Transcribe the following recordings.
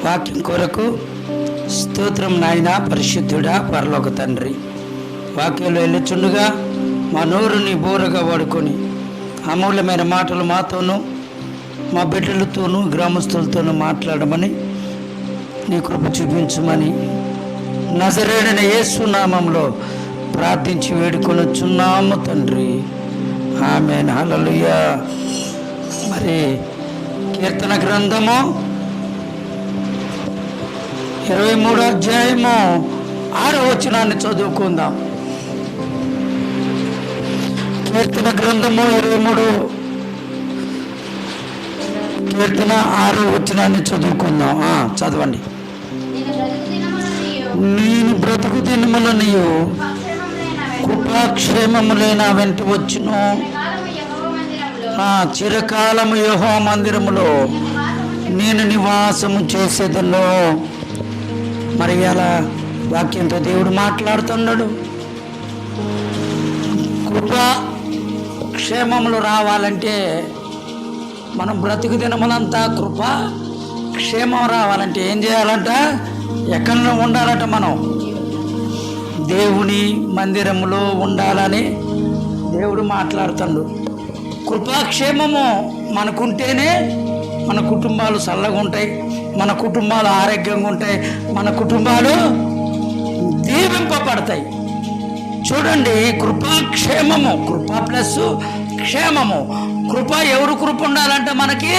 వాక్యం కొరకు స్తోత్రం నాయన. పరిశుద్ధుడా, పరలోక తండ్రి, వాక్యంలో వెళ్ళుచుండగా మా నోరుని బోరగా వాడుకొని అమూల్యమైన మాటలు మాతోనూ మా బిడ్డలతోనూ గ్రామస్తులతోనూ మాట్లాడమని నీ కృప చూపించమని నజరేయుడైన యేసు నామములో ప్రార్థించి వేడుకొనుచున్నాము తండ్రి. ఆమేన్. హల్లెలూయా. మరి కీర్తన గ్రంథము 23వ అధ్యాయము 6వ వచనాన్ని చదువుకుందాం. కీర్తన గ్రంథము 23 కీర్తన 6వ వచనాన్ని చదువుకుందాం. చదవండి. నేను బ్రతుకు దినములనియు కృపాక్షేమములైన వెంట వచ్చును. చిరకాలము యెహోవా మందిరములో నేను నివాసము చేసేదను. మరి అలా వాక్యంతో దేవుడు మాట్లాడుతున్నాడు. కృపా క్షేమములు రావాలంటే మనం బ్రతుకు దినములంతా కృపా క్షేమం రావాలంటే ఏం చేయాలంట? ఎక్కడ ఉండాలంట? మనం దేవుని మందిరములో ఉండాలని దేవుడు మాట్లాడుతాడు. కృపాక్షేమము మనకుంటేనే మన కుటుంబాలు చల్లగా ఉంటాయి, మన కుటుంబాలు ఆరోగ్యంగా ఉంటాయి, మన కుటుంబాలు దీవింపబడతాయి. చూడండి, కృపాక్షేమము, కృప ప్లస్ క్షేమము. కృప, ఎవరు కృప ఉండాలంటే మనకి?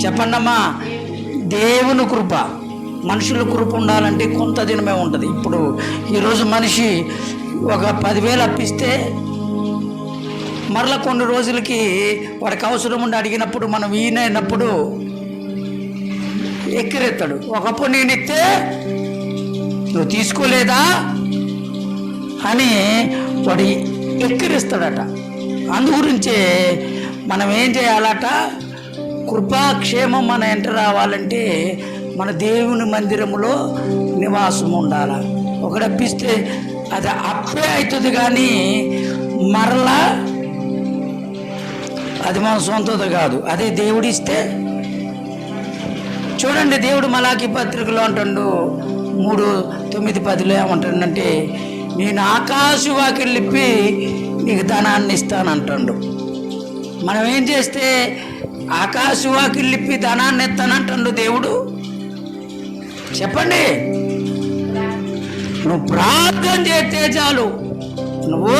చెప్పండమ్మా. దేవుని కృప. మనుషుల కృప ఉండాలంటే కొంత దినమే ఉంటుంది. ఇప్పుడు ఈరోజు మనిషి ఒక 10,000 అప్పిస్తే మరలా కొన్ని రోజులకి వాడికి అవసరం ఉండి అడిగినప్పుడు మనం ఈయనప్పుడు ఎక్కిరెత్తాడు. ఒకప్పుడు నేను ఇస్తే నువ్వు తీసుకోలేదా అని వాడు ఎక్కిరిస్తాడట. అందుగురించే మనం ఏం చేయాలట? కృపాక్షేమం మన ఎంట రావాలంటే మన దేవుని మందిరములో నివాసం ఉండాలి. ఒకటి అప్పిస్తే అది అప్పే అవుతుంది, కానీ మరలా అది మన సొంతది కాదు. అదే దేవుడిస్తే, చూడండి, దేవుడు మలాకి పత్రికలో అంటాడు 3:9-10 ఏమంటాడంటే, నేను ఆకాశవాకిలిప్పి నీకు ధనాన్ని ఇస్తానంటాడు. మనం ఏం చేస్తే ఆకాశవాకిలిప్పి ధనాన్ని ఇస్తానంటాడు దేవుడు? చెప్పండి. నువ్వు ప్రార్థన చేస్తే చాలు, నువ్వు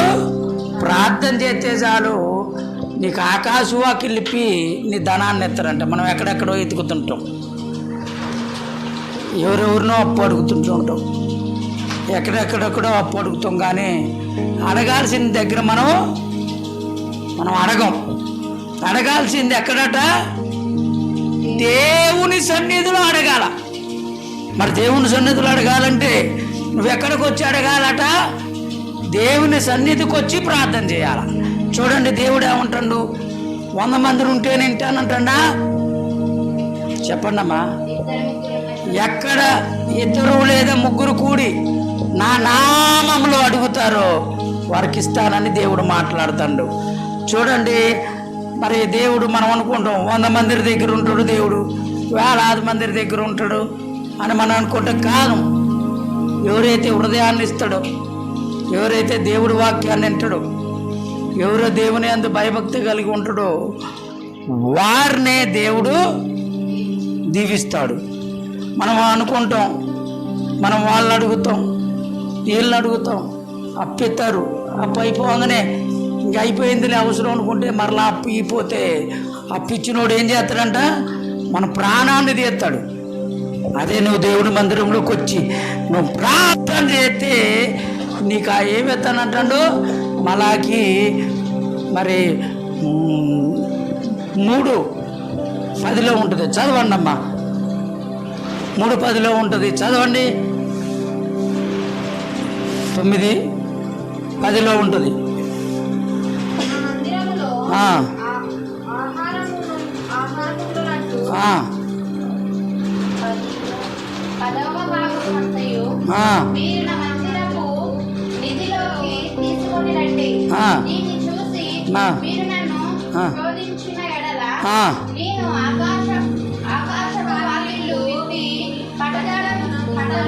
ప్రార్థన చేస్తే చాలు, నీకు ఆకాశవాకిలిప్పి నీ ధనాన్ని ఎత్తారంట. మనం ఎక్కడెక్కడో ఎత్తుకుతుంటాం, ఎవరెవరినో అప్పు అడుగుతుంటూ ఉంటాం, ఎక్కడెక్కడెక్కడో అప్పు అడుగుతాం, కానీ అడగాల్సిన దగ్గర మనం అడగం. అడగాల్సింది ఎక్కడట? దేవుని సన్నిధిలో అడగాల. మరి దేవుని సన్నిధిలో అడగాలంటే నువ్వు ఎక్కడికి వచ్చి అడగాలట? దేవుని సన్నిధికి వచ్చి ప్రార్థన చేయాల. చూడండి, దేవుడు ఏమంటాడు? 100 మంది ఉంటే వింటానంటా. చెప్పండి అమ్మా. ఎక్కడ 2 లేదా 3 కూడి నా నామములో అడుగుతారో వారికి ఇస్తానని దేవుడు మాట్లాడుతాడు. చూడండి, మరి దేవుడు మనం అనుకుంటాం 100 మంది దగ్గర ఉంటాడు దేవుడు, వేలాది మంది దగ్గర ఉంటాడు అని మనం అనుకుంటే కాదు. ఎవరైతే హృదయాన్ని ఇస్తాడో, ఎవరైతే దేవుడి వాక్యాన్ని వింటాడో, ఎవరో దేవుని అందు భయభక్తి కలిగి ఉంటాడో వారినే దేవుడు దీవిస్తాడు. మనం అనుకుంటాం, మనం వాళ్ళని అడుగుతాం, వీళ్ళని అడుగుతాం, అప్పిస్తారు. అప్పు అయిపోగానే ఇంక అయిపోయిందిలే అవసరం అనుకుంటే మరలా అప్పు అయిపోతే అప్పిచ్చినోడు ఏం చేస్తాడంట? మన ప్రాణాన్ని తీస్తాడు. అదే నువ్వు దేవుడి మందిరంలోకి వచ్చి నువ్వు ప్రార్థన చేస్తే నీకు ఏమెత్తానంటాడు? మలాకి మరి 3:10 ఉంటుంది. చదవండి అమ్మా. 3:10 ఉంటుంది. చదవండి. 9:10 ఉంటుంది.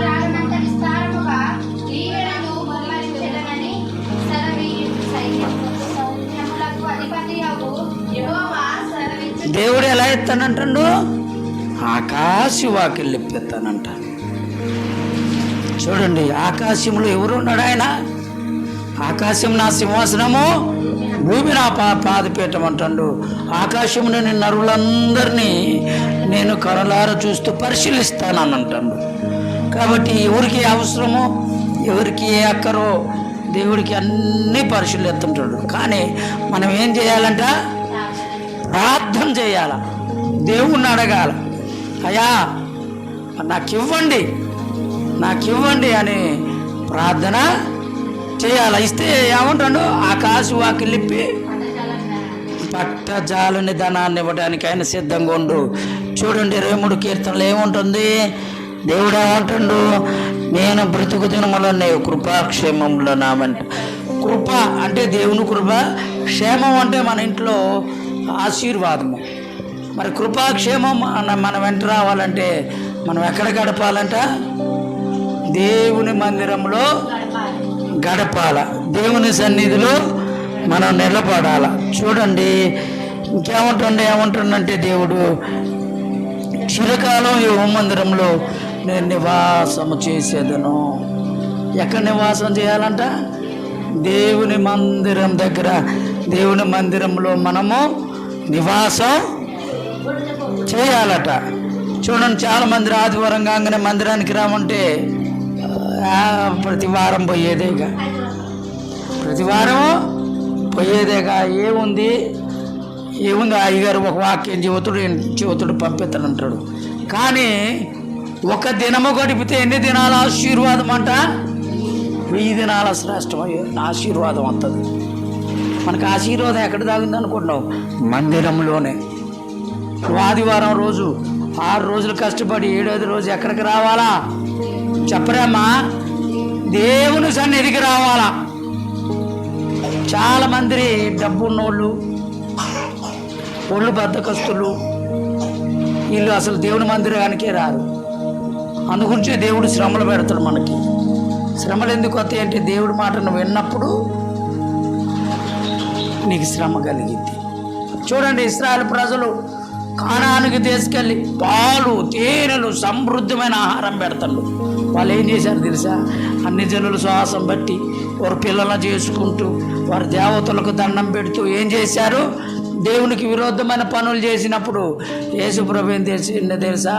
రాగనంత విస్తారముగా దీవెనలు మొదలైనని సైన్యములకు అధిపతియగు యెహోవా సెలవిచ్చుచున్నాడు. దేవుడు ఎలా ఎత్తానంటాడు? ఆకాశ వాకిళ్ళు ఎత్తేస్తానంట. చూడండి, ఆకాశంలో ఎవరున్నాడు? ఆయన. ఆకాశం నా సింహాసనము, భూమి నా పాదపీఠం అంటాడు. ఆకాశంలోని నరులందరినీ నేను కనులార చూస్తూ పరిశీలిస్తానని అంటాడు. కాబట్టి ఎవరికి అవసరమో, ఎవరికి ఏ అక్కరో దేవుడికి అన్నీ పరిశీలిస్తుంటాడు. కానీ మనం ఏం చేయాలంట? ప్రార్థన చేయాల, దేవుణ్ణి అడగాల. అయ్యా నాకివ్వండి అని ప్రార్థన చేయాల. ఇస్తే ఏమంటాడు? ఆకాశ వాకిలిప్పి పట్టజాలని ధనాన్ని ఇవ్వడానికి ఆయన సిద్ధంగా ఉండు. చూడండి 23 కీర్తనలు ఏముంటుంది? దేవుడు ఏమంటాడు? నేను బ్రతుకు దినములనే కృపాక్షేమంలో నామంట. కృప అంటే దేవుని కృప, క్షేమం అంటే మన ఇంట్లో ఆశీర్వాదము. మరి కృపాక్షేమం మన వెంట రావాలంటే మనం ఎక్కడ గడపాలంట? దేవుని మందిరంలో గడపాల, దేవుని సన్నిధిలో మనం నిలబడాల. చూడండి ఏమంటుండంటే దేవుడు, చిరకాలం ఈ మందిరంలో నేను నివాసము చేసేదను. ఎక్కడ నివాసం చేయాలంట? దేవుని మందిరం దగ్గర. దేవుని మందిరంలో మనము నివాసం చేయాలట. చూడండి, చాలా మంది ఆదివారం కాగానే మందిరానికి రామంటే ప్రతి వారం పోయేదేగా, ఏముంది అయ్యగారు ఒక వాక్యం చెబుతుడు పంపిస్తానంటాడు. కానీ ఒక దినము గడిపితే ఎన్ని దినాల ఆశీర్వాదం అంట? 1000 దినాల శ్రేష్టమైన ఆశీర్వాదం వస్తుంది. మనకు ఆశీర్వాదం ఎక్కడ తాగింది అనుకుంటున్నావు? మందిరంలోనే. ఆదివారం రోజు 6 రోజులు కష్టపడి 7వ రోజు ఎక్కడికి రావాలా చెప్పరేమ్మా? దేవుని సన్నిధికి రావాలా. చాలా మంది డబ్బున్నోళ్ళు, ఒళ్ళు బద్దకస్తులు, వీళ్ళు అసలు దేవుని మందిరానికే రారు. అందుగురించే దేవుడు శ్రమలు పెడతాడు మనకి. శ్రమలు ఎందుకు వస్తాయి అంటే దేవుడి మాటను విన్నప్పుడు నీకు శ్రమ కలిగింది. చూడండి, ఇశ్రాయేలు ప్రజలు కానానికి తీసుకెళ్ళి పాలు తేనెలు సమృద్ధమైన ఆహారం పెడతాడు. వాళ్ళు ఏం చేశారు తెలుసా? అన్ని జనులు శ్వాసం బట్టి వారు పిల్లలను చేసుకుంటూ వారి దేవతలకు దండం పెడుతూ ఏం చేశారు? దేవునికి విరోధమైన పనులు చేసినప్పుడు యేసుప్రభు ఏం తెలుసా?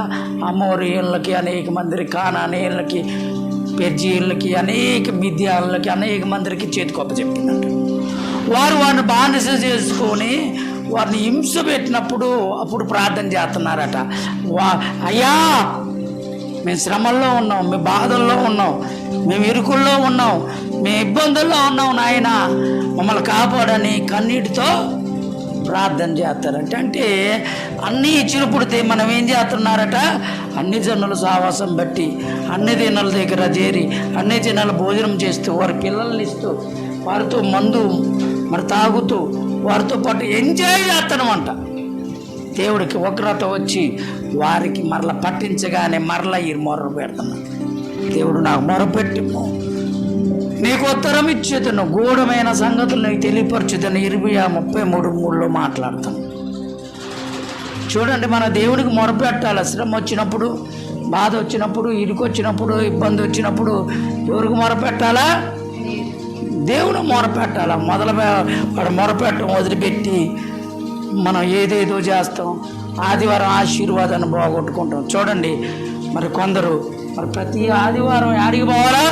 అమోరీ ఇళ్ళకి అనేక మందికి, కానానీ ఇళ్ళకి, పెర్జీ ఇళ్ళకి, అనేక మిద్యాలకి, అనేక మందికి చేతికొప్ప చెప్పిందంట. వారిని బానిస చేసుకొని వారిని హింస పెట్టినప్పుడు అప్పుడు ప్రార్థన చేస్తున్నారట. అయ్యా మేము శ్రమల్లో ఉన్నాం, మేము బాధల్లో ఉన్నాం, మేము ఇరుకుల్లో ఉన్నాం, మేము ఇబ్బందుల్లో ఉన్నాం, నాయన మమ్మల్ని కాపాడని కన్నీటితో ప్రార్థన చేస్తారట. అంటే అన్నీ ఇచ్చినప్పుడు మనం ఏం చేస్తున్నారట? అన్ని జనుల సావాసం బట్టి అన్ని దినాల దగ్గర చేరి అన్ని జనాలు భోజనం చేస్తూ వారి పిల్లల్ని ఇస్తూ వారితో మందు మరి తాగుతూ వారితో పాటు ఎంజాయ్ చేస్తానమంట. దేవుడికి ఉగ్రత వచ్చి వారికి మరల పట్టించగానే మరలా ఈ మొర్ర పెడుతున్నాను. దేవుడు నాకు మొరపెట్టి నీకు ఉత్తరం ఇచ్చేతను, గూఢమైన సంగతులు నీకు తెలియపరచుదని ఇర్మియా 33:3 మాట్లాడతాను. చూడండి, మన దేవుడికి మొరపెట్టాలి. శ్రమ వచ్చినప్పుడు, బాధ వచ్చినప్పుడు, ఇరుకు వచ్చినప్పుడు, ఇబ్బంది వచ్చినప్పుడు ఎవరికి మొరపెట్టాలా? దేవుడు మొరపెట్టాలా. వాడు మొరపెట్టడం వదిలిపెట్టి మనం ఏదేదో చేస్తాం, ఆదివారం ఆశీర్వాదాన్ని పోగొట్టుకుంటాం. చూడండి, మరి కొందరు మరి ప్రతి ఆదివారం యాడికి పోవాలా?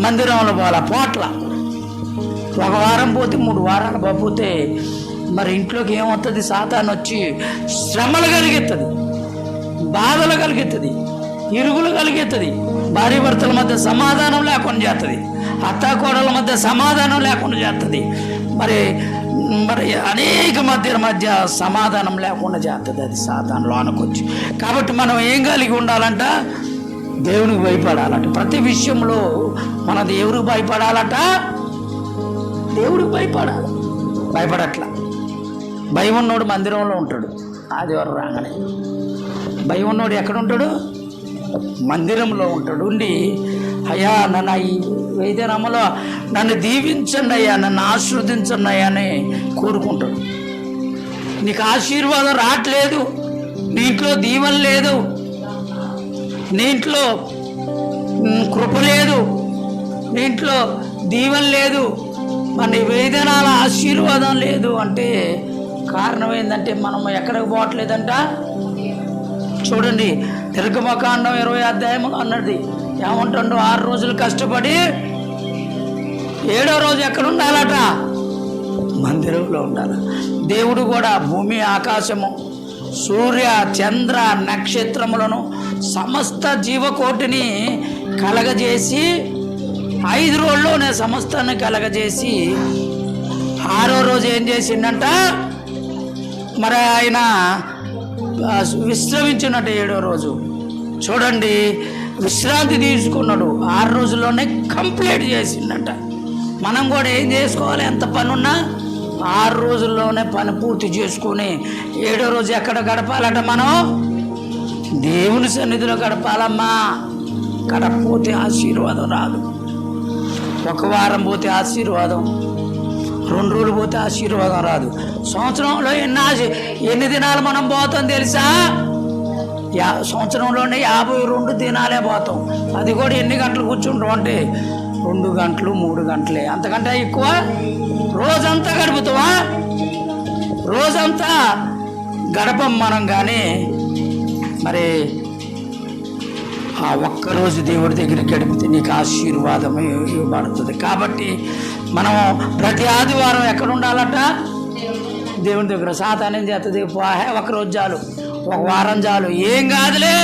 మందిరంలో పోవాలా. పోట్ల ఒక వారం పోతే 3 వారాలు పోతే మరి ఇంట్లోకి ఏమవుతుంది? సాతాను వచ్చి శ్రమలు కలిగిస్తుంది, బాధలు కలిగిస్తుంది, ఇరుగులు కలిగిస్తుంది, భార్య భర్తల మధ్య సమాధానం లేకుండా చేస్తుంది, అత్తాకోడల మధ్య సమాధానం లేకుండా చేస్తుంది, మరి అనేక మధ్య సమాధానం లేకుండా చేస్తుంది. అది సాతాను లోనకొచ్చి. కాబట్టి మనం ఏం కలిగి ఉండాలంట? దేవునికి భయపడాలట. ప్రతి విషయంలో మన దేవుడికి భయపడాలట. దేవుడికి భయపడాలి. భయపడట్లా. భయం ఉన్నోడు మందిరంలో ఉంటాడు ఆదివారం రాగానే. భయం ఉన్నోడు ఎక్కడ ఉంటాడు? మందిరంలో ఉంటాడు. ఉండి అయ్యా నన్ను ఈ వేదనములో నన్ను దీవించండి అయ్యా, నన్ను ఆశీర్వదించండి అయ్యా అని కోరుకుంటాడు. నీకు ఆశీర్వాదం రావట్లేదు, నీ ఇంట్లో దీవెన లేదు, నీ ఇంట్లో కృప లేదు, నీ ఇంట్లో దీవెన లేదు, మన వేదనాల ఆశీర్వాదం లేదు అంటే కారణం ఏంటంటే మనం ఎక్కడికి పోవట్లేదంట. చూడండి నిర్గమకాండం 20 అధ్యాయములు అన్నది ఏమంటుండో 6 రోజులు కష్టపడి 7వ రోజు ఎక్కడ ఉండాలట? మందిరంలో ఉండాలి. దేవుడు కూడా భూమి ఆకాశము సూర్య చంద్ర నక్షత్రములను సమస్త జీవకోటిని కలగజేసి 5 రోజుల్లోనే సమస్తాన్ని కలగజేసి 6వ రోజు ఏం చేసిండంట? మరి ఆయన విశ్రమించినట్టు 7వ రోజు చూడండి విశ్రాంతి తీసుకున్నాడు. 6 రోజుల్లోనే కంప్లీట్ చేసిండట. మనం కూడా ఏం చేసుకోవాలి? ఎంత పని ఉన్నా 6 రోజుల్లోనే పని పూర్తి చేసుకొని 7వ రోజు ఎక్కడ గడపాలట? మనం దేవుని సన్నిధిలో గడపాలమ్మా. గడపపోతే ఆశీర్వాదం రాదు. 1 వారం పోతే ఆశీర్వాదం, 2 రోజులు పోతే ఆశీర్వాదం రాదు. సంవత్సరంలో ఎన్ని దినాలు మనం పోతాం తెలుసా? సంవత్సరంలోనే 52 దినాలే పోతాం. అది కూడా ఎన్ని గంటలు కూర్చుంటాం అంటే 2 గంటలు 3 గంటలే, అంతకంటే ఎక్కువ రోజంతా గడుపుతావా? రోజంతా గడపం మనం. కానీ మరి ఆ ఒక్కరోజు దేవుడి దగ్గర గడిపితే నీకు ఆశీర్వాదం ఇవ్వబడుతుంది. కాబట్టి మనం ప్రతి ఆదివారం ఎక్కడ ఉండాలట? దేవుని దగ్గర. సాతానం చేస్తుంది, ఒకరోజు చాలు, 1 వారం చాలు, ఏం కాదులే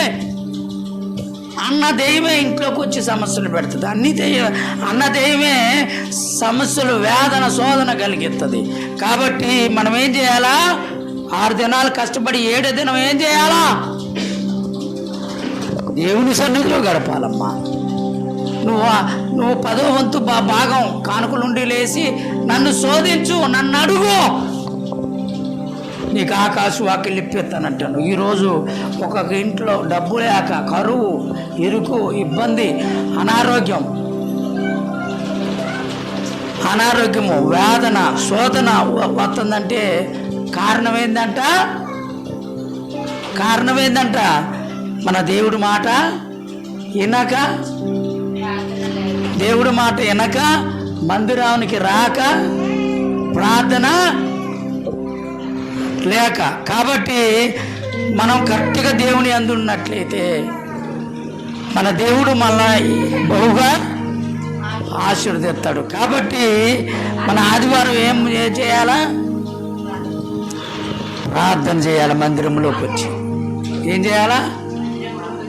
అన్న దెయ్యమే ఇంట్లోకి వచ్చి సమస్యలు పెడుతుంది. అన్న దెయ్యమే సమస్యలు, వేదన, శోధన కలిగిస్తుంది. కాబట్టి మనం ఏం చేయాలా? 6 దినాలు కష్టపడి 7వ దినం ఏం చేయాలా? దేవుని సన్నిధిలో గడపాలమ్మా. నువ్వు 10వ వంతు భాగం కానుకలుండి లేచి నన్ను శోధించు, నన్ను అడుగు, నీకు ఆకాశ వాకిలి ఇప్పిస్తానంటాను. ఈరోజు ఒక్కొక్క ఇంట్లో డబ్బు లేక కరువు, ఇరుకు, ఇబ్బంది, అనారోగ్యము, వేదన, శోధన వస్తుందంటే కారణం ఏందంట? మన దేవుడి మాట వినక, మందిరానికి రాక, ప్రార్థన లేక. కాబట్టి మనం కరెక్ట్గా దేవుని అందున్నట్లయితే మన దేవుడు మనల్ని బహుగా ఆశీర్వదిస్తాడు. కాబట్టి మన ఆదివారం ఏం చేయాలా? ప్రార్థన చేయాలి. మందిరంలోకి వచ్చి ఏం చేయాలా?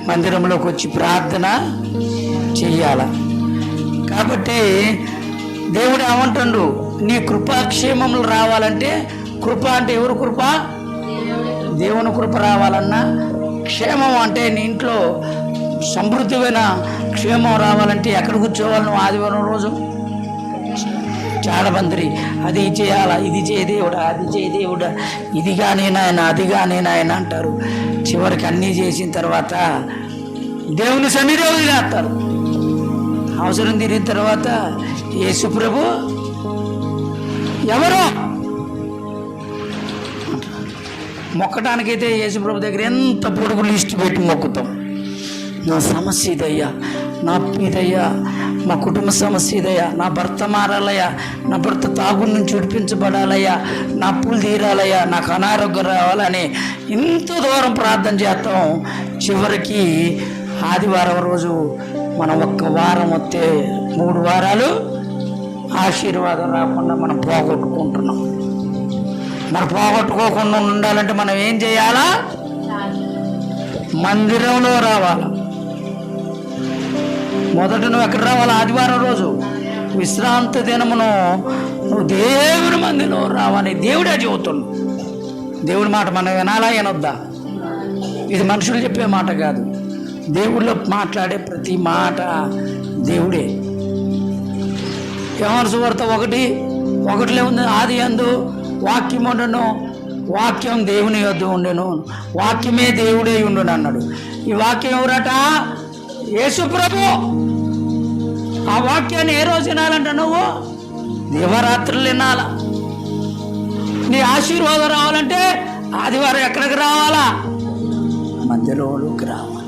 మందిరంలోకి వచ్చి ప్రార్థన చెయ్యాల. కాబట్టి దేవుడు ఏమంటాడు? నీ కృపాక్షేమములు రావాలంటే, కృప అంటే ఎవరు కృప? దేవుని కృప రావాలన్నా, క్షేమం అంటే నీ ఇంట్లో సమృద్ధిమైన క్షేమం రావాలంటే ఎక్కడ కూర్చోవాలి నువ్వు? ఆదివారం రోజు చాడబందరి, అది చేయాలా, ఇది చేయ దేవుడా, అది చేయ దేవుడా, ఇది కానీ నాయన, అది కానీ నాయన అంటారు. చివరికి అన్నీ చేసిన తర్వాత దేవుని సన్నిధిలో వదిలేస్తారు. అవసరం తీరిన తర్వాత యేసు ప్రభు ఎవరు మొక్కటానికైతే యేసు ప్రభు దగ్గర ఎంత పొడుగు లిస్ట్ పెట్టి మొక్కుతాం. నా సమస్య ఇదయ్యా, నా ఇదయ్యా, మా కుటుంబ సమస్య ఇదయ్యా, నా భర్త మారాలయ్యా, నా భర్త తాగుడు నుంచి విడిపించబడాలయ్యా, నా అప్పులు తీరాలయ్యా, నాకు అనారోగ్యం రావాలని ఇంత దూరం ప్రార్థన చేస్తాం. చివరికి ఆదివారం రోజు మనం 1 వారం వస్తే 3 వారాలు ఆశీర్వాదం రాకుండా మనం పోగొట్టుకుంటున్నాం. మనం పోగొట్టుకోకుండా ఉండాలంటే మనం ఏం చేయాలా? మందిరంలో రావాలా. మొదట నువ్వు ఎక్కడ రావాలి? ఆదివారం రోజు విశ్రాంతి దినమును నువ్వు దేవుని మందిలో రావని దేవుడే చెబుతుండు. దేవుడి మాట మనం వినాలా, వినొద్దా? ఇది మనుషులు చెప్పే మాట కాదు. దేవుడిలో మాట్లాడే ప్రతి మాట దేవుడే. యోహాను సువార్త 1:1 ఉంది, ఆది యందు వాక్యం ఉండెను, వాక్యం దేవుని యొద్ద ఉండెను, వాక్యమే దేవుడే ఉండును అన్నాడు. ఈ వాక్యం ఎవరట? యేసు ప్రభు. ఆ వాక్యాన్ని ఏ రోజు వినాలంట? నువ్వు దివరాత్రులు వినాలా. నీ ఆశీర్వాదం రావాలంటే ఆదివారం ఎక్కడికి రావాలా? మందిరంలోకి రావాలి.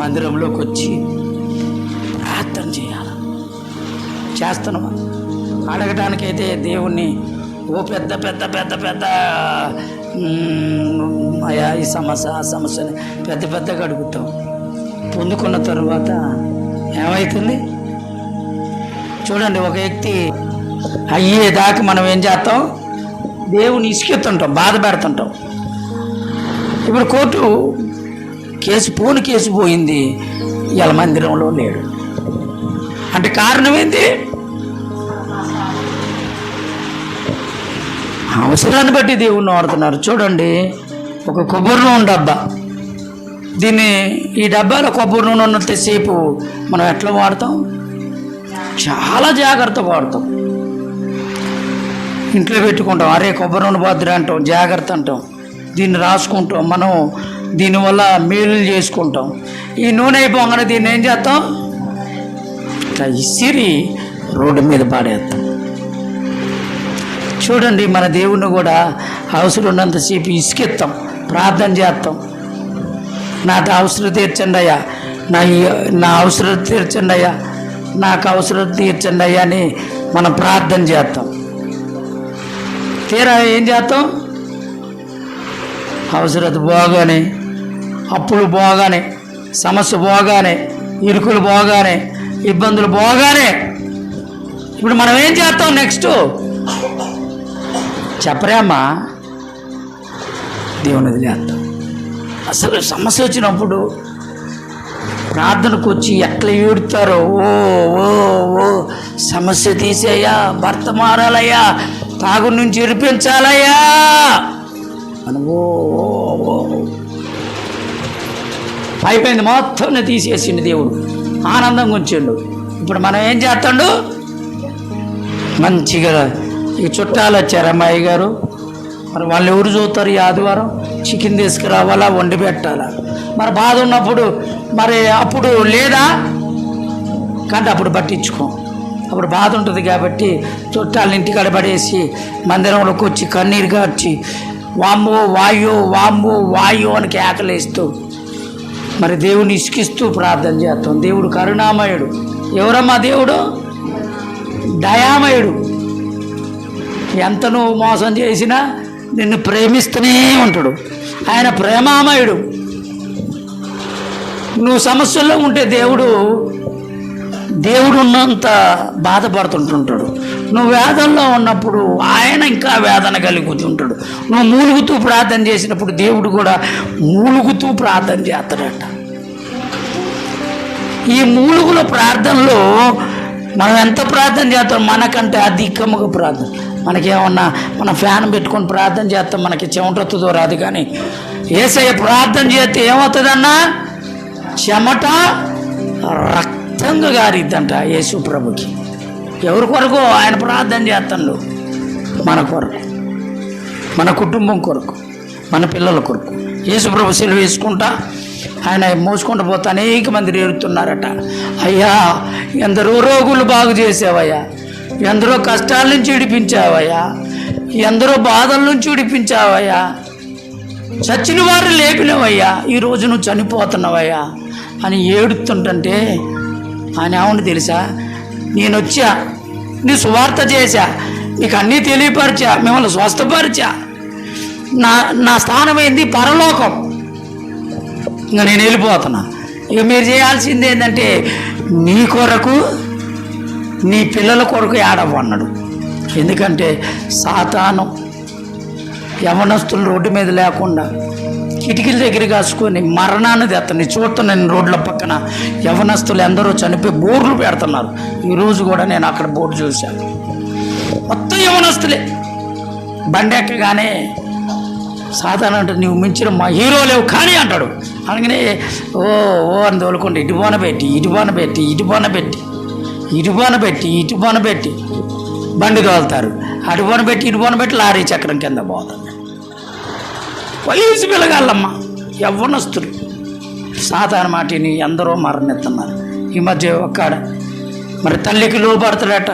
మందిరంలోకి వచ్చి ప్రార్థన చేయాలి. చేస్తున్నావా? అడగటానికైతే దేవుణ్ణి ఓ పెద్ద పెద్ద పెద్ద పెద్ద అయ్యా ఈ సమస్య ఆ సమస్యని పెద్ద పెద్దగా అడుగుతాం. పొందుకున్న తరువాత ఏమవుతుంది చూడండి. ఒక వ్యక్తి అయ్యేదాకా మనం ఏం చేస్తాం? దేవుని ఇసుకెత్తుంటాం, బాధ పెడుతుంటాం. ఇప్పుడు కోర్టు కేసు పోయింది, ఇలా మందిరంలో లేడు అంటే కారణం ఏంటి? అవసరాన్ని బట్టి దేవుణ్ణి వాడుతున్నారు. చూడండి, ఒక కొబ్బరి నూనె డబ్బా, ఈ డబ్బాలో కొబ్బరి నూనె ఉన్నంతసేపు మనం ఎట్లా వాడతాం? చాలా జాగ్రత్తగా వాడతాం. ఇంట్లో పెట్టుకుంటాం, అరే కొబ్బరి నూనె భద్ర అంటాం, జాగ్రత్త అంటాం, దీన్ని రాసుకుంటాం, మనం దీనివల్ల మేలు చేసుకుంటాం. ఈ నూనె అయిపోగానే దీన్ని ఏం చేస్తాం? ఇట్లా ఇసిరి రోడ్డు మీద పాడేస్తాం. చూడండి, మన దేవుణ్ణి కూడా అవసరం ఉన్నంతసేపు ఇసుకెత్తాం, ప్రార్థన చేస్తాం. నాకు అవసరం తీర్చండి అయ్యా, నా అవసరం తీర్చండి అయ్యా, నాకు అవసరం తీర్చండి అయ్యా అని మనం ప్రార్థన చేస్తాం. తీరా ఏం చేస్తాం? అవసరత పోగానే, అప్పులు పోగానే, సమస్య పోగానే, ఇరుకులు పోగానే, ఇబ్బందులు పోగానే ఇప్పుడు మనం ఏం చేస్తాం? నెక్స్ట్ చెప్పరేమ్మా, దేవుని వదిలేస్తాం. అసలు సమస్య వచ్చినప్పుడు ప్రార్థనకు వచ్చి ఎట్లా ఏడుతారో, ఓ ఓ ఓ సమస్య తీసేయ్యా, భర్త మారాలయ్యా, తాగు నుంచి విడిపించాలయ్యా అని ఓ ఓ అయిపోయింది. మొత్తం తీసేసిండు దేవుడు, ఆనందంగా ఉంచిండు. ఇప్పుడు మనం ఏం చేస్తాడు? మంచిగా ఈ చుట్టాలు వచ్చారు, అమ్మాయి గారు, మరి వాళ్ళు ఎవరు చూస్తారు? ఈ ఆదివారం చికెన్ తీసుకురావాలా, వండి పెట్టాలా? మరి బాధ ఉన్నప్పుడు మరి అప్పుడు లేదా కానీ అప్పుడు పట్టించుకో, అప్పుడు బాధ ఉంటుంది కాబట్టి చుట్టాలను ఇంటికాడ పడేసి మందిరంలోకి వచ్చి కన్నీరు గార్చి వామ్మో వాయో వామ్మో వాయో అని కేకలేస్తూ మరి దేవుని ఇసుకిస్తూ ప్రార్థన చేస్తాం. దేవుడు కరుణామయుడు. ఎవరమ్మా దేవుడు? దయామయుడు. ఎంత నువ్వు మోసం చేసినా నిన్ను ప్రేమిస్తూనే ఉంటాడు. ఆయన ప్రేమామయుడు. నువ్వు సమస్యల్లో ఉంటే దేవుడు ఉన్నంత బాధపడుతుంటుంటాడు. నువ్వు వేదనలో ఉన్నప్పుడు ఆయన ఇంకా వేదన కలుగుతుంటాడు. నువ్వు మూలుగుతూ ప్రార్థన చేసినప్పుడు దేవుడు కూడా మూలుగుతూ ప్రార్థన చేస్తాడట. ఈ మూలుగుల ప్రార్థనలో మనం ఎంత ప్రార్థన చేస్తాం? మనకంటే అధికముగా ప్రార్థన. మనకేమన్నా మనం ఫ్యాన్ పెట్టుకొని ప్రార్థన చేస్తాం, మనకి చెమటొత్తుదో రాదు. కానీ యేసయ్య ప్రార్థన చేస్తే ఏమవుతుందన్నా? చెమట రక్తంగా గారిద్దంట యేసు ప్రభుకి. ఎవరి కొరకు? ఆయన ప్రార్థన చేస్తాడు. మన కొరకు, మన కుటుంబం కొరకు, మన పిల్లల కొరకు. యేసు ప్రభు సెలవు వేసుకుంటా ఆయన మోసుకుంటూ పోతే అనేక మంది ఏడుతున్నారట. అయ్యా, ఎందరో రోగులు బాగు చేసావయ్యా, ఎందరో కష్టాల నుంచి విడిపించావయ్యా, ఎందరో బాధల నుంచి విడిపించావయ్యా, చచ్చిన వారు లేపినవయ్యా, ఈరోజు నువ్వు చనిపోతున్నావయ్యా అని ఏడుతుంటే ఆయన ఏమని తెలుసా? నేను వచ్చా, నీ సువార్త చేశా, నీకు అన్నీ తెలియపరిచా, మిమ్మల్ని స్వస్థపరిచా, నా స్థానం ఏంది? పరలోకం. ఇంకా నేను వెళ్ళిపోతున్నా. ఇక మీరు చేయాల్సింది ఏంటంటే నీ కొరకు, నీ పిల్లల కొరకు ఏడవన్నాడు. ఎందుకంటే సాతాను యవనస్తులు రోడ్డు మీద లేకుండా కిటికీల దగ్గర కాసుకొని మరణాన్ని తెత్తని చూస్తున్నాను. రోడ్ల పక్కన యవనస్తులు ఎందరో చనిపోయి బోర్లు పెడుతున్నారు. ఈరోజు కూడా నేను అక్కడ బోర్డు చూశాను. మొత్తం యవనస్తులే. బండి ఎక్కగానే సాధారణ అంటే నువ్వు మించిన మా హీరో లేవు కానీ అంటాడు. అలాగనే ఓ ఓ అని తోలుకుంటే ఇటుబాన పెట్టి బండి తోలుతారు. అటుబాన పెట్టి లారీ చక్రం కింద పోతుంది. వయసు పిల్లగాళ్ళమ్మ యవ్వనస్తులు సాతాను మాటిని ఎందరో మరణిస్తున్నారు. ఈ మధ్య ఒక్కడ మరి తల్లికి లోబడతాడట.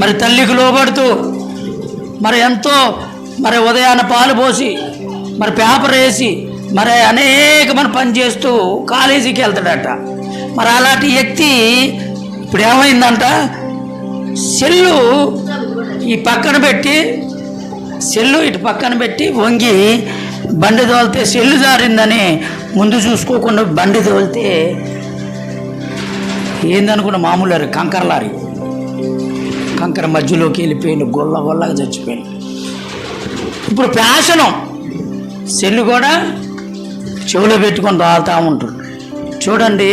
మరి తల్లికి లోబడుతూ మరి ఎంతో మరి ఉదయాన్న పాలు పోసి మరి పేపర్ వేసి మరి అనేకమైన పని చేస్తూ కాలేజీకి వెళ్తాడట. మరి అలాంటి వ్యక్తి ఇప్పుడు ఏమైందంట, సెల్లు ఈ పక్కన పెట్టి సెల్లు ఇటు పక్కన పెట్టి వంగి బండి తోలితే సెల్లు జారిందని ముందు చూసుకోకుండా బండి తోలితే ఏందనుకున్న మామూలు లారీ, కంకర లారీ, కంకర మధ్యలోకి వెళ్ళిపోయింది, గొల్లగా చచ్చిపోయింది. ఇప్పుడు ఫ్యాషను సెల్లు కూడా చెవిలో పెట్టుకొని రాలుతూ ఉంటారు. చూడండి,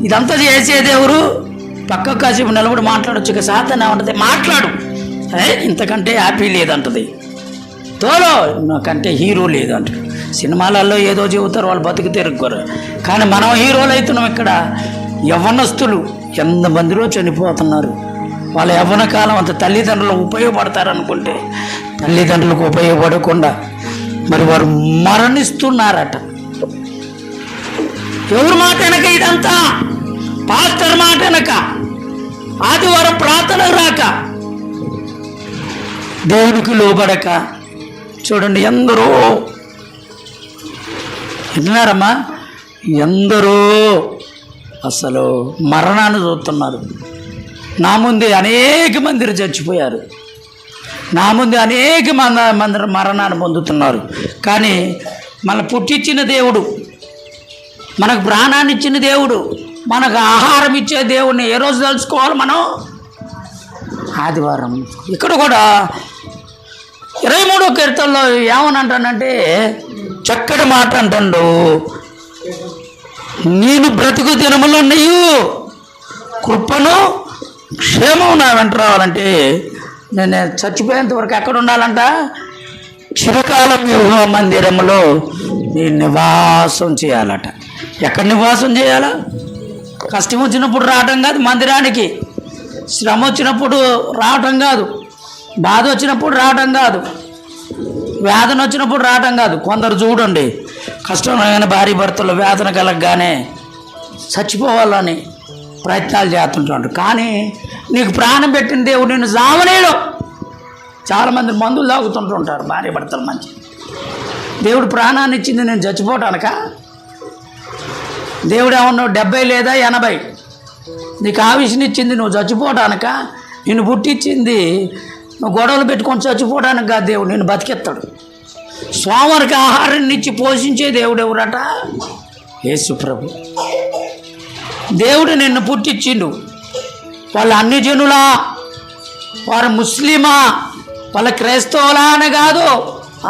ఇదంతా చేసేది ఎవరు? పక్క కాసేపు నిలబడి మాట్లాడొచ్చు. ఇక సాతాను ఏమంటుంది, మాట్లాడు, ఇంతకంటే హ్యాపీ లేదంటది, తోలో నాకంటే హీరో లేదంటారు. సినిమాలలో ఏదో చెబుతారు, వాళ్ళు బతుకు తిరుగుకోరు. కానీ మనం హీరోలు అవుతున్నాం. ఇక్కడ యవ్వనస్తులు ఎంతమందిలో చనిపోతున్నారు. వాళ్ళ యవ్వన కాలం అంత తల్లిదండ్రులకు ఉపయోగపడతారనుకుంటే తల్లిదండ్రులకు ఉపయోగపడకుండా మరి వారు మరణిస్తున్నారట. ఎవరి మాట వెనక ఇదంతా? పాస్టర్ మాట వెనక, ఆదివారం ప్రార్థనకు రాక, దేవునికి లోబడక. చూడండి, ఎందరో విన్నారమ్మా, ఎందరో అసలు మరణాన్ని చూస్తున్నారు. నా ముందే అనేక మంది చచ్చిపోయారు, నా ముందే అనేక మంది మరణాన్ని పొందుతున్నారు. కానీ మన పుట్టించిన దేవుడు, మనకు ప్రాణాన్ని ఇచ్చిన దేవుడు, మనకు ఆహారం ఇచ్చే దేవుడిని ఏ రోజు తలుచుకోవాలి మనం? ఆదివారం. ఇక్కడ కూడా 23వ కీర్తనలో ఏమని అంటానంటే చక్కటి మాట అంటాడు, నేను బ్రతుకు దినములు నీవు కృపను క్షేమం నా వెంట రావాలంటే నేను చచ్చిపోయేంత వరకు ఎక్కడ ఉండాలంట? చిరకాలం యెహోవా మందిరంలో నేను నివాసం చేయాలట. ఎక్కడ నివాసం చేయాలా? కష్టం వచ్చినప్పుడు రావటం కాదు మందిరానికి, శ్రమ వచ్చినప్పుడు రావటం కాదు, బాధ వచ్చినప్పుడు రావటం కాదు, వేదన వచ్చినప్పుడు రావటం కాదు. కొందరు చూడండి, కష్టమైన భార్య భర్తలు వేదన కలగగానే చచ్చిపోవాలని ప్రయత్నాలు చేస్తుంటాడు. కానీ నీకు ప్రాణం పెట్టిన దేవుడు నిన్ను సావనేడు. చాలామంది మందులు తాగుతుంటుంటారు భార్య భర్తలు. మంచి దేవుడు ప్రాణాన్ని ఇచ్చింది నేను చచ్చిపోవటానిక? దేవుడు ఏమన్నావు 70 లేదా 80 నీకు ఆవిషని ఇచ్చింది నువ్వు చచ్చిపోవటానిక? నిన్ను పుట్టించింది నువ్వు గొడవలు పెట్టుకొని చచ్చిపోవడానికి కాదు. దేవుడు నిన్ను బతికెత్తాడు. సోమరికి ఆహారాన్ని ఇచ్చి పోషించే దేవుడు ఎవరట? యేసు ప్రభు. దేవుడు నిన్ను పుట్టించిండు. వాళ్ళు అన్ని జనులా, వారు ముస్లిమా, వాళ్ళ క్రైస్తవులా అని కాదు,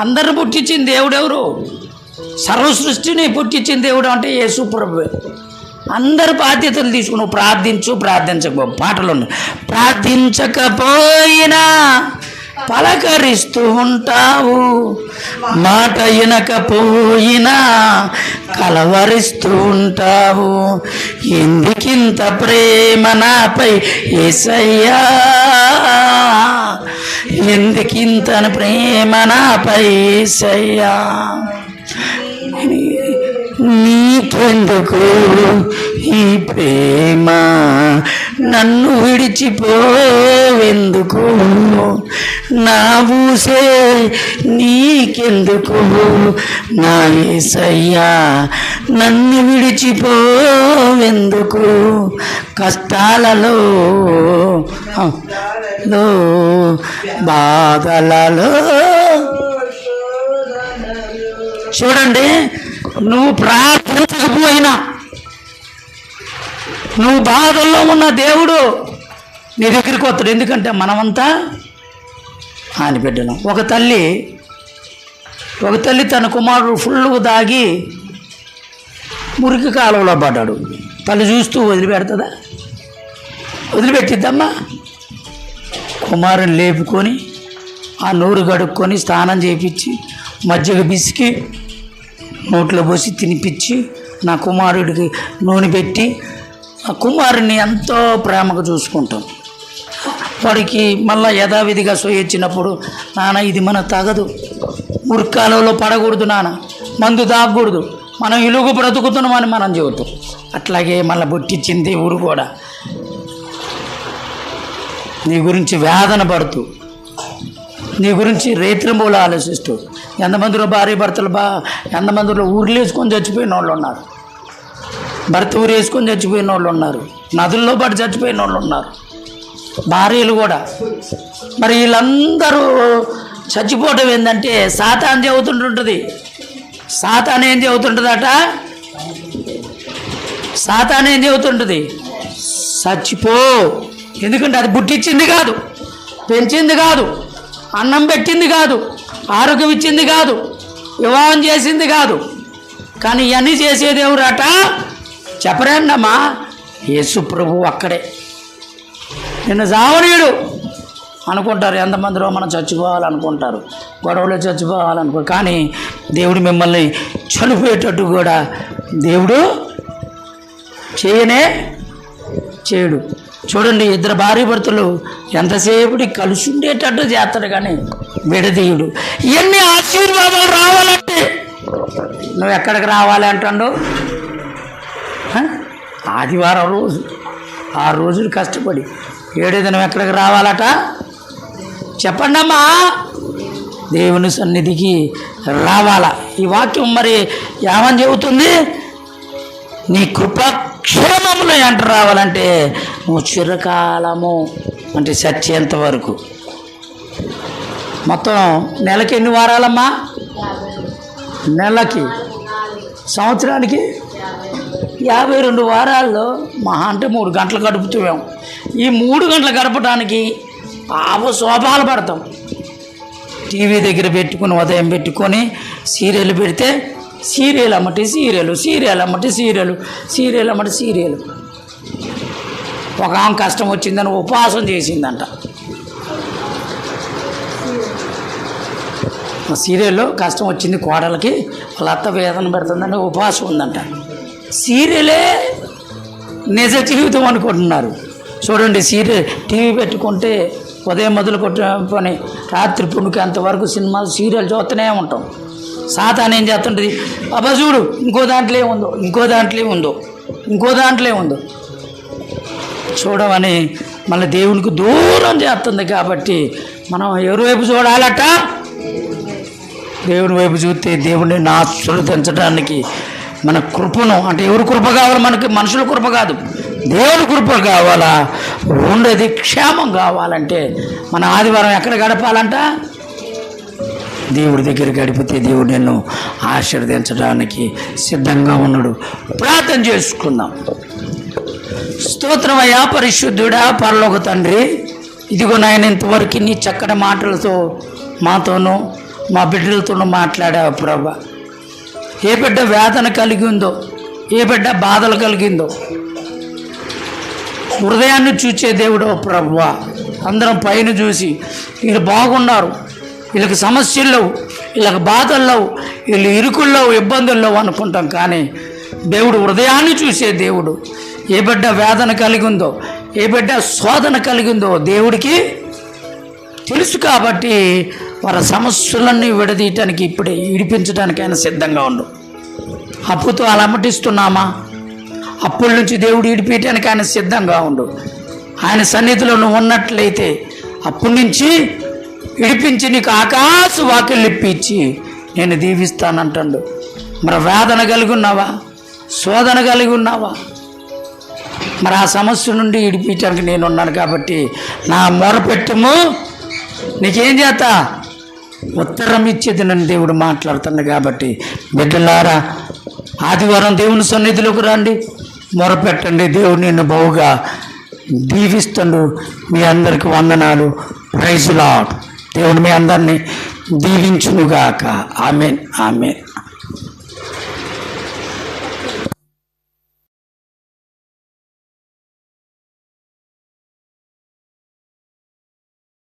అందరు పుట్టించింది దేవుడు ఎవరు? సర్వ సృష్టిని పుట్టించిన దేవుడు అంటే యేసు ప్రభు. అందరు బాధ్యతలు తీసుకుని ప్రార్థించకపో పాటలు ఉన్నాయి. ప్రార్థించకపోయినా పలకరిస్తూ ఉంటావు, మాట వినకపోయినా కలవరిస్తూ ఉంటావు. ఎందుకింత ప్రేమ నాపై యేసయ్యా, ఎందుకింత ప్రేమ నాపై యేసయ్యా, నీకెందుకు ఈ ప్రేమ, నన్ను విడిచిపోవెందుకు, నా ఊసే నీకెందుకు, నా యేసయ్యా నన్ను విడిచిపోవెందుకు, కష్టాలలో బాధలలో. చూడండి, నువ్వు ప్రార్థించకపోయినా, నువ్వు బాధల్లో ఉన్న దేవుడు నీ దగ్గరికి వస్తాడు. ఎందుకంటే మనమంతా ఆయన బిడ్డలం. ఒక తల్లి తన కుమారుడు ఫుల్గా దాగి మురికి కాలువలో పడ్డాడు. తల్లి చూస్తూ వదిలిపెడుతుందా? వదిలిపెట్టిద్దమ్మా? కుమారుని లేపుకొని ఆ నోరు గడుక్కొని స్నానం చేయించి మజ్జిగ బిసికి నోట్లో పోసి తినిపించి నా కుమారుడికి నూనె పెట్టి ఆ కుమారుని ఎంతో ప్రేమగా చూసుకుంటాం. వాడికి మళ్ళీ యథావిధిగా సొయ్యొచ్చినప్పుడు నాన్న ఇది మన తగదు, ఉర్కాలలో పడకూడదు నాన్న, మందు తాగకూడదు, మనం ఇలుగు బ్రతుకుతున్నామని మనం చెబుతాం. అట్లాగే మళ్ళీ బొట్టిచ్చింది దేవుడు కూడా నీ గురించి వేదన పడుతూ, నీ గురించి రేత్రింబోలు ఆలోచిస్తూ, ఎంతమందిలో భార్య భర్తలు ఎంతమందిలో ఊర్లు వేసుకొని చచ్చిపోయిన వాళ్ళు ఉన్నారు, భర్త ఊరు వేసుకొని చచ్చిపోయిన వాళ్ళు ఉన్నారు, నదుల్లో పడి చచ్చిపోయిన వాళ్ళు ఉన్నారు, భార్యలు కూడా. మరి వీళ్ళందరూ చచ్చిపోవటం ఏంటంటే సాతాను చెబుతుంటుంటుంది. సాతాను ఏం చెబుతుంటుందట? సాతాను ఏం చెబుతుంటుంది? చచ్చిపో. ఎందుకంటే అది పుట్టించింది కాదు, పెంచింది కాదు, అన్నం పెట్టింది కాదు, ఆరోగ్యం ఇచ్చింది కాదు, వివాహం చేసింది కాదు. కానీ ఇవన్నీ చేసేది ఎవరట? చెప్పరేండమ్మా, యేసు ప్రభు అక్కడే. నిన్ను జావనీయుడు అనుకుంటారు ఎంతమందిలో, మనం చచ్చిపోవాలనుకుంటారు, గొడవలో చచ్చిపోవాలనుకో. కానీ దేవుడు మిమ్మల్ని చనిపోయేటట్టు కూడా దేవుడు చేయడు. చూడండి, ఇద్దరు భార్య భర్తలు ఎంతసేపుటి కలిసి ఉండేటట్టు చేస్తాడు కానీ విడదీయుడు. ఇవన్నీ ఆశీర్వాదాలు రావాలంటే నువ్వు ఎక్కడికి రావాలి అంటాడు? ఆదివారం రోజు 6 రోజులు కష్టపడి 7వ దినం ఎక్కడికి రావాలట? చెప్పండి అమ్మా, దేవుని సన్నిధికి రావాలా. ఈ వాక్యం మరి ఏమని చెబుతుంది? నీ కృపక్షేమములు ఎంట రావాలంటే నువ్వు చిరకాలము అంటే చచ్చేంత వరకు. మొత్తం నెలకి ఎన్ని వారాలమ్మా? నెలకి, సంవత్సరానికి 52 వారాల్లో మహా అంటే 3 గంటలు గడుపుతాం. ఈ 3 గంటలు గడపడానికి శోభాలు పడతాం. టీవీ దగ్గర పెట్టుకుని ఉదయం పెట్టుకొని సీరియల్ పెడితే సీరియల్ అమ్మటి సీరియలు, సీరియల్ అమ్మటి సీరియలు, సీరియల్ అమ్మటి సీరియలు. ఒక ఆమె కష్టం వచ్చిందని ఉపవాసం చేసిందంట. సీరియల్లో కష్టం వచ్చింది కోడలకి, వాళ్ళ అత్త వేదన పెడుతుందని ఉపవాసం ఉందంట. సీరియలే నిజ జీవితం అనుకుంటున్నారు. చూడండి, సీరియల్ టీవీ పెట్టుకుంటే ఉదయం మొదలు కొట్టుకొని రాత్రి పుణ్యకి అంతవరకు సినిమాలు సీరియల్ చూస్తూనే ఉంటాం. సాతాను ఏం చేస్తుంటుంది? బాబా చూడు, ఇంకో దాంట్లో ఏముందో, ఇంకో దాంట్లో ఏముందో, ఇంకో దాంట్లో ఏముందో చూడమని మళ్ళీ దేవునికి దూరం చేస్తుంది. కాబట్టి మనం ఎవరి వైపు చూడాలట? దేవుని వైపు చూస్తే దేవుడిని ఆశీర్వదించడానికి మన కృపను, అంటే ఎవరి కృప కావాలి మనకి? మనుషుల కృప కాదు, దేవుని కృప కావాలా. ఉండేది క్షేమం కావాలంటే మన ఆదివారం ఎక్కడ గడపాలంట? దేవుడి దగ్గర గడిపితే దేవుడు నిన్ను ఆశీర్వదించడానికి సిద్ధంగా ఉన్నాడు. ప్రార్థన చేసుకుందాం. స్తోత్రమయ్యా పరిశుద్ధుడా పరలోక తండ్రి, ఇదిగో నాయన ఇంతవరకు నీ చక్కటి మాటలతో మాతోనూ మా బిడ్డలతోనూ మాట్లాడావు ప్రభా. ఏ బిడ్డ వేదన కలిగి ఉందో, ఏ బిడ్డ బాధలు కలిగిందో హృదయాన్ని చూచే దేవుడు ప్రభువా. అందరం పైన చూసి వీళ్ళు బాగున్నారు, వీళ్ళకి సమస్యలు లేవు, వీళ్ళకి బాధలు లేవు, వీళ్ళు ఇరుకుల్లో ఇబ్బందుల్లో అనుకుంటాం. కానీ దేవుడు హృదయాన్ని చూసే దేవుడు. ఏ బిడ్డ వేదన కలిగి ఉందో, ఏ బిడ్డ శోధన కలిగిందో దేవుడికి తెలుసు. కాబట్టి వారి సమస్యలన్నీ విడదీయటానికి, ఇప్పుడే విడిపించడానికి ఆయన సిద్ధంగా ఉండు. అప్పుతో అలమటిస్తున్నామా? అప్పుల నుంచి దేవుడు విడిపించడానికి ఆయన సిద్ధంగా ఉండు. ఆయన సన్నిధిలో నువ్వు ఉన్నట్లయితే అప్పటి నుంచి విడిపించి నీకు ఆకాశ వాకిళ్ళు ఇప్పించి నేను దీవిస్తానంటాడు. మరి వేదన కలిగి ఉన్నావా? శోధన కలిగి ఉన్నావా? మరి ఆ సమస్య నుండి విడిపించడానికి నేను ఉన్నాను. కాబట్టి నా మొరపెట్టుము, నీకేం చేస్తా? ఉత్తరం ఇచ్చేది నన్ను దేవుడు మాట్లాడుతున్నాడు. కాబట్టి బిడ్డలారా, ఆదివారం దేవుని సన్నిధిలోకి రండి, మొరపెట్టండి. దేవుడు నిన్ను బహుగా దీవిస్తాడు. మీ అందరికి వందనాలు. Praise lord. దేవుడు మీ అందరినీ దీవించునుగాక. ఆమేన్, ఆమేన్.